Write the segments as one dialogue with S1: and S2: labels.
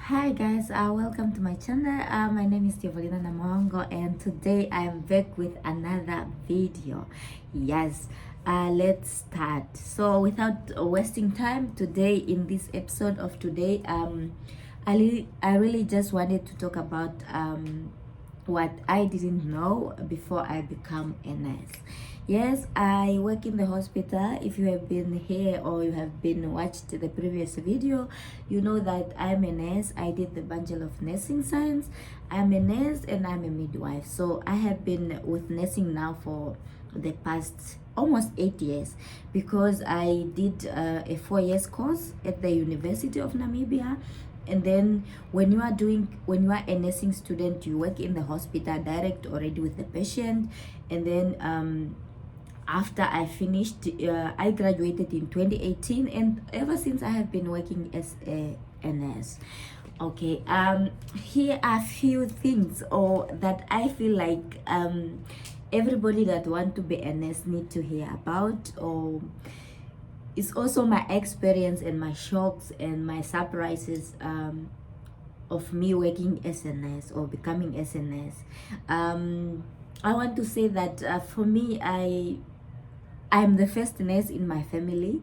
S1: Hi guys, welcome to my channel. My name is Tivolina Namongo and today I am back with another video. Yes, let's start. So without wasting time today in this episode of today, I really just wanted to talk about what I didn't know before I become a nurse. Yes, I work in the hospital. If you have been here or you have been watched the previous video, you know that I'm a nurse. I did the Bachelor of Nursing Science. I'm a nurse and I'm a midwife. So I have been with nursing now for the past almost 8 years because I did a 4 years course at the University of Namibia. And then when you are a nursing student, you work in the hospital direct already with the patient. And then after I finished, I graduated in 2018, and ever since I have been working as a nurse. Okay, here are few things or that I feel like everybody that want to be a nurse need to hear about, or it's also my experience and my shocks and my surprises of me working as a nurse or becoming as a nurse. I want to say that for me, I'm the first nurse in my family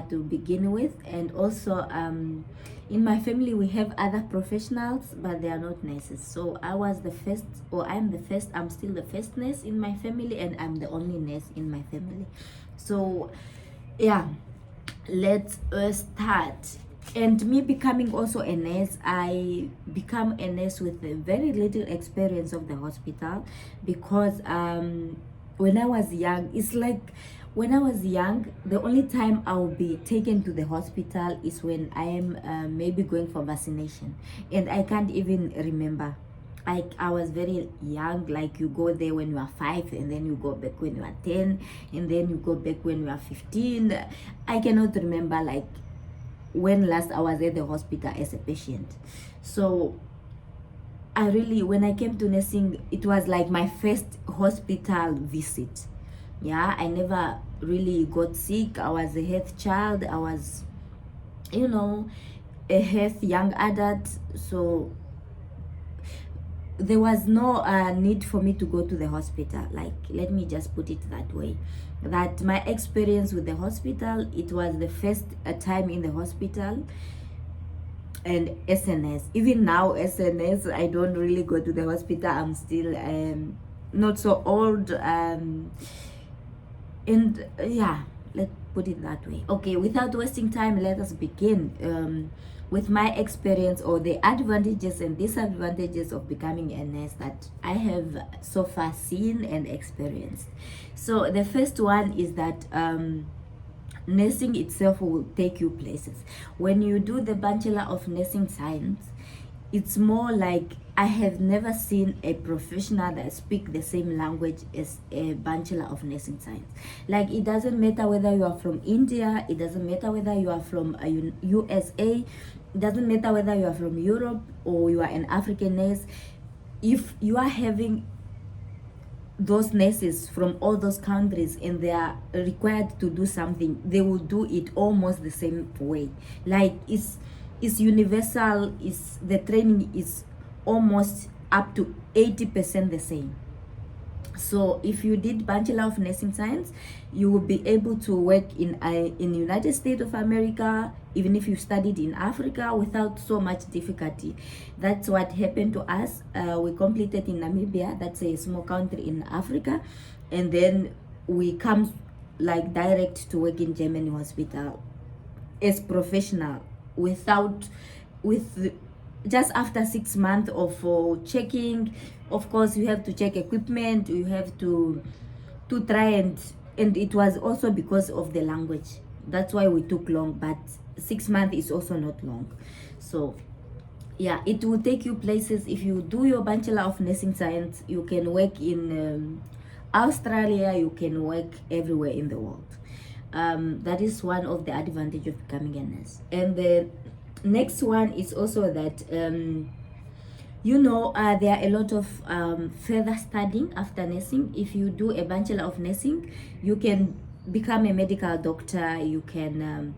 S1: to begin with, and also in my family we have other professionals, but they are not nurses. So I was the first, or I'm the first. I'm still the first nurse in my family, and I'm the only nurse in my family. So yeah, let's start. And me becoming also a nurse, I become a nurse with a very little experience of the hospital because when I was young, it's like when I was young, the only time I'll be taken to the hospital is when I am maybe going for vaccination, and I can't even remember. I was very young. Like, you go there when you are 5, and then you go back when you are 10, and then you go back when you are 15. I cannot remember like when last I was at the hospital as a patient. So I really, when I came to nursing, it was like my first hospital visit. Yeah, I never really got sick. I was a health child. I was, you know, a health young adult. So there was no need for me to go to the hospital. Like, let me just put it that way, that my experience with the hospital, it was the first time in the hospital. And SNS, even now SNS, I don't really go to the hospital. I'm still not so old, and yeah, let's put it that way. Okay, without wasting time, let us begin with my experience, or the advantages and disadvantages of becoming a nurse that I have so far seen and experienced. So the first one is that nursing itself will take you places. When you do the Bachelor of Nursing Science, it's more like, I have never seen a professional that speak the same language as a Bachelor of Nursing Science. Like, it doesn't matter whether you are from India, it doesn't matter whether you are from USA, it doesn't matter whether you are from Europe or you are an African nurse. If you are having those nurses from all those countries and they are required to do something, they will do it almost the same way. Like, it's universal. Is the training is almost up to 80% the same. So if you did Bachelor of Nursing Science, you will be able to work in United States of America, even if you studied in Africa, without so much difficulty. That's what happened to us. We completed in Namibia, that's a small country in Africa, and then we come like direct to work in Germany hospital as professional, without with just after 6 months of checking. Of course, you have to check equipment, you have to try, and it was also because of the language. That's why we took long, but 6 months is also not long. So yeah, it will take you places. If you do your Bachelor of Nursing Science, you can work in Australia, you can work everywhere in the world. That is one of the advantage of becoming a nurse. And the next one is also that there are a lot of further studying after nursing. If you do a Bachelor of Nursing, you can become a medical doctor. You can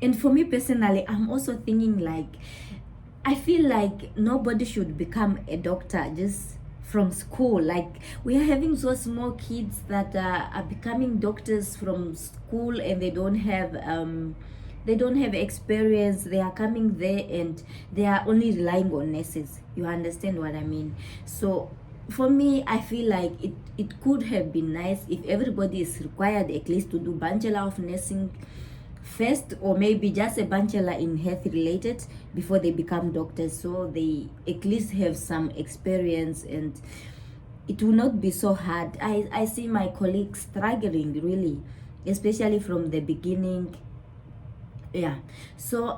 S1: and for me personally, I'm also thinking like, I feel like nobody should become a doctor just from school. Like, we are having so small kids that are becoming doctors from school, and they don't have experience. They are coming there and they are only relying on nurses. You understand what I mean? So for me, I feel like it could have been nice if everybody is required at least to do bachelor of nursing first, or maybe just a bachelor in health related before they become doctors, so they at least have some experience and it will not be so hard. I see my colleagues struggling really, especially from the beginning. Yeah. So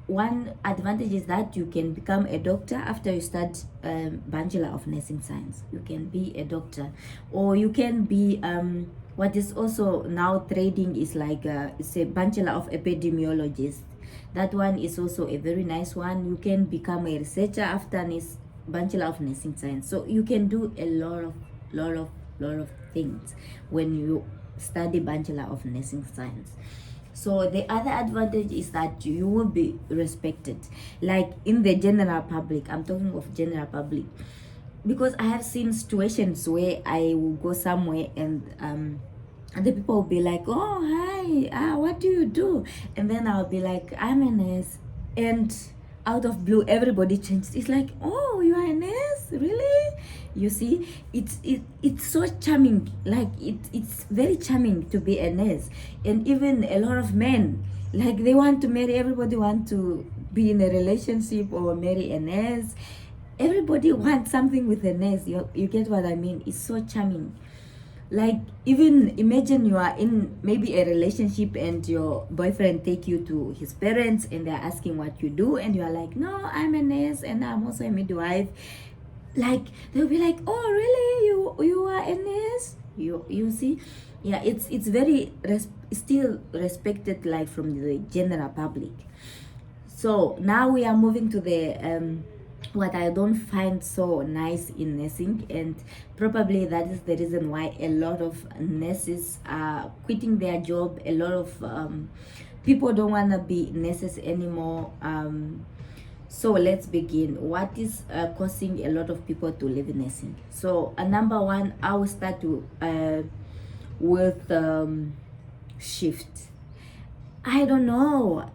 S1: one advantage is that you can become a doctor after you start bachelor of nursing science. You can be a doctor, or you can be what is also now trading is like it's a bachelor of epidemiologist. That one is also a very nice one. You can become a researcher after bachelor of nursing science. So you can do a lot of things when you study bachelor of nursing science. So the other advantage is that you will be respected, like in the general public. I'm talking of general public, because I have seen situations where I will go somewhere and the people will be like, "Oh, hi, what do you do?" And then I'll be like, "I'm a nurse," and out of blue, everybody changed. It's like, "Oh, you are a nurse, really?" You see, it's so charming. Like it's very charming to be a nurse, and even a lot of men, like they want to marry. Everybody want to be in a relationship or marry a nurse. Everybody wants something with a nurse. You get what I mean? It's so charming. Like, even imagine you are in maybe a relationship and your boyfriend take you to his parents and they're asking what you do, and you are like, "No, I'm a nurse and I'm also a midwife." Like, they'll be like, "Oh, really? You are a nurse?" You see? Yeah, it's very still respected, like from the general public. So now we are moving to the what I don't find so nice in nursing, and probably that is the reason why a lot of nurses are quitting their job. A lot of people don't want to be nurses anymore. So let's begin. What is causing a lot of people to leave nursing? So number one, I will start with shift. I don't know.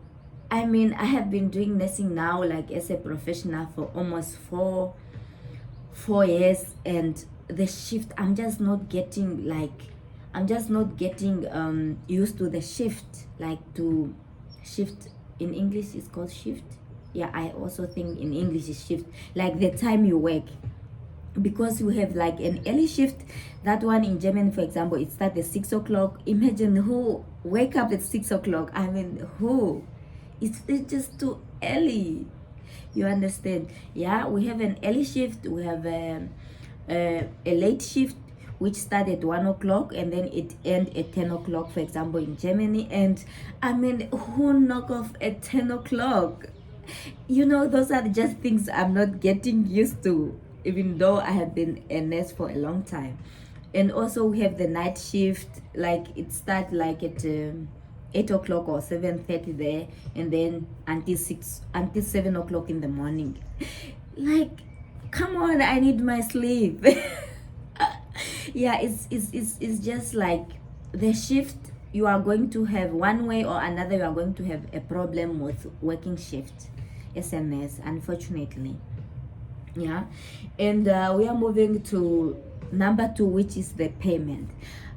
S1: I mean, I have been doing nursing now, like as a professional, for almost four years, and the shift, I'm just not getting used to the shift. Like, to shift in English is called shift. Yeah, I also think in English is shift, like the time you work, because we have like an early shift. That one in Germany, for example, it starts at 6 o'clock. Imagine who wake up at 6 o'clock. I mean, who? It's just too early. You understand? Yeah, we have an early shift. We have a late shift, which start at 1 o'clock and then it end at 10 o'clock, for example, in Germany. And I mean, who knock off at 10 o'clock? You know, those are just things I'm not getting used to, even though I have been a nurse for a long time. And also we have the night shift, like it start like at 8 o'clock or 7:30 there, and then until 7 o'clock in the morning. Like, come on, I need my sleep. Yeah, it's just like the shift. You are going to have one way or another, you are going to have a problem with working shift SMS, unfortunately. Yeah. And we are moving to number two, which is the payment.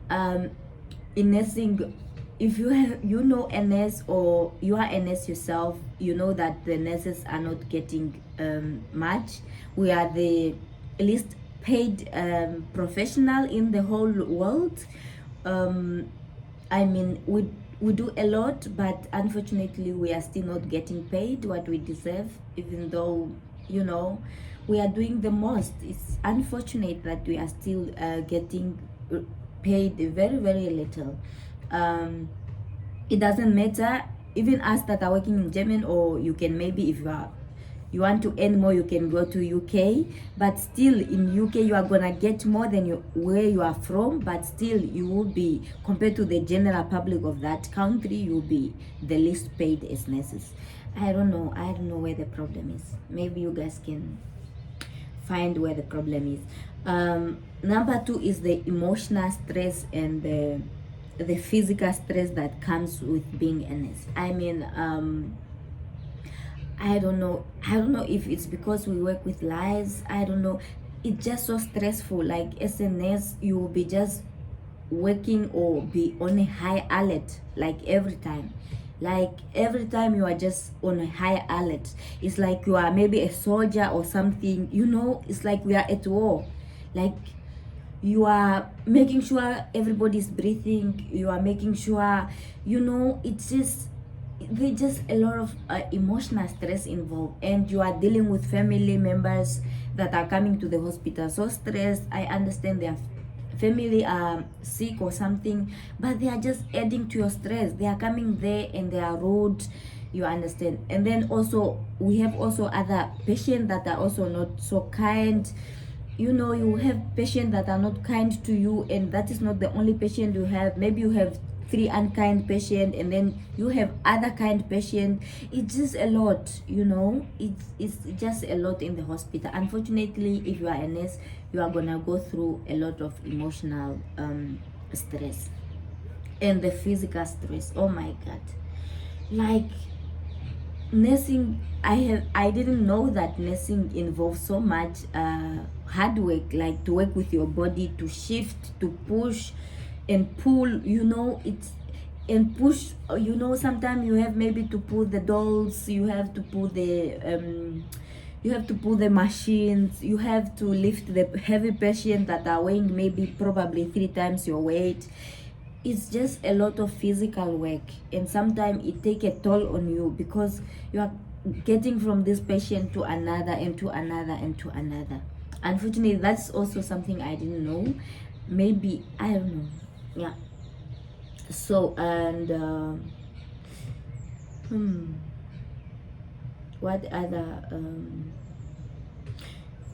S1: In nursing, if you have a nurse, or you are a nurse yourself, you know that the nurses are not getting much. We are the least paid professional in the whole world. I mean, we do a lot, but unfortunately we are still not getting paid what we deserve, even though we are doing the most. It's unfortunate that we are still getting paid very, very little. It doesn't matter, even us that are working in Germany, or you can, maybe if you want to earn more, you can go to UK, but still in UK you are gonna get more than where you are from, but still you will be, compared to the general public of that country, you will be the least paid as nurses. I don't know. I don't know where the problem is. Maybe you guys can find where the problem is. Number two is the emotional stress and the physical stress that comes with being a nurse. I mean, I don't know. I don't know if it's because we work with lives. I don't know. It's just so stressful. Like as a nurse, you will be just working or be on a high alert, like every time. Like every time you are just on a high alert. It's like you are maybe a soldier or something. You know, it's like we are at war. Like you are making sure everybody's breathing. You are making sure, you know, it's just there's just a lot of emotional stress involved, and you are dealing with family members that are coming to the hospital so stressed. I understand their family are sick or something, but they are just adding to your stress. They are coming there and they are rude, you understand. And then also we have also other patients that are also not so kind. You know, you have patients that are not kind to you, and that is not the only patient you have. Maybe you have three unkind patient, and then you have other kind patient. It's just a lot, you know. It's just a lot in the hospital. Unfortunately, if you are a nurse, you are gonna go through a lot of emotional stress and the physical stress. Oh my god, like nursing, I didn't know that nursing involves so much hard work, like to work with your body, to shift, to push and pull, you know. It's and push, you know. Sometimes you have maybe to pull the dolls, you have to pull the you have to pull the machines, you have to lift the heavy patient that are weighing maybe probably 3 times your weight. It's just a lot of physical work, and sometimes it take a toll on you because you are getting from this patient to another and to another and to another. Unfortunately, that's also something I didn't know. Maybe I don't know. Yeah. So and what other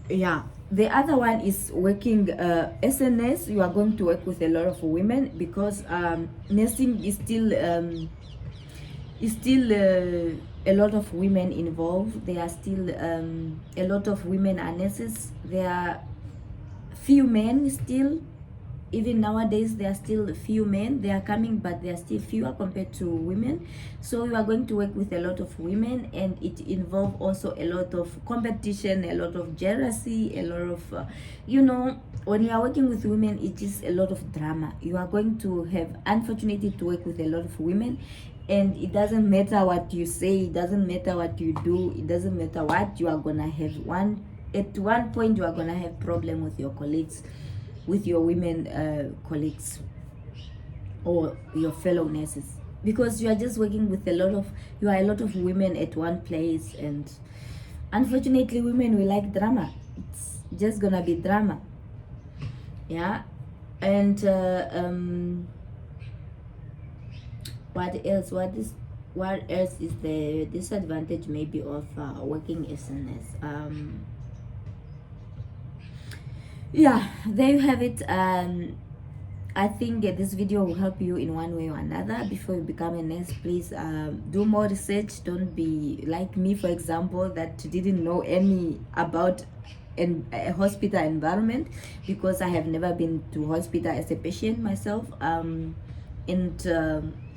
S1: yeah, the other one is working as a nurse. You are going to work with a lot of women because nursing is still a lot of women involved. There are still a lot of women are nurses. There are few men still. Even nowadays there are still few men. They are coming, but they are still fewer compared to women. So you are going to work with a lot of women, and it involves also a lot of competition, a lot of jealousy, a lot of you know, when you are working with women, it is a lot of drama. You are going to have, unfortunately, to work with a lot of women, and it doesn't matter what you say, it doesn't matter what you do, it doesn't matter what, you are gonna have at one point you are gonna have problem with your colleagues, with your women colleagues or your fellow nurses, because you are just working with a lot of women at one place, and unfortunately women, we like drama. It's just gonna be drama. Yeah. And what else is the disadvantage maybe of working as a nurse? Yeah, there you have it. I think this video will help you in one way or another. Before you become a nurse, please do more research. Don't be like me, for example, that didn't know any about a hospital environment, because I have never been to hospital as a patient myself. And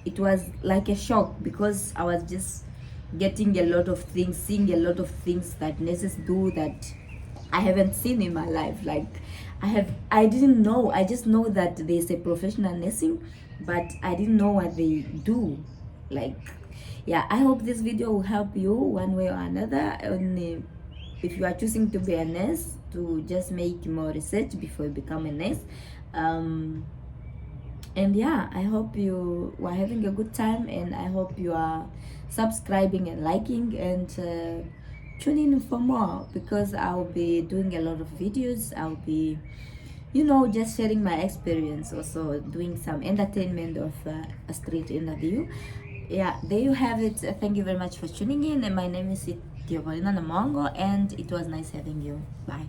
S1: it was like a shock, because I was just getting a lot of things, seeing a lot of things that nurses do that I haven't seen in my life. Like I didn't know. I just know that there's a professional nursing, but I didn't know what they do. Like, yeah, I hope this video will help you one way or another. And if you are choosing to be a nurse, to just make more research before you become a nurse. And yeah, I hope you are having a good time, and I hope you are subscribing and liking, and tune in for more, because I'll be doing a lot of videos. I'll be, you know, just sharing my experience, also doing some entertainment of a street interview. Yeah, there you have it. Thank you very much for tuning in, and my name is Tiovalina Namongo, and it was nice having you. Bye.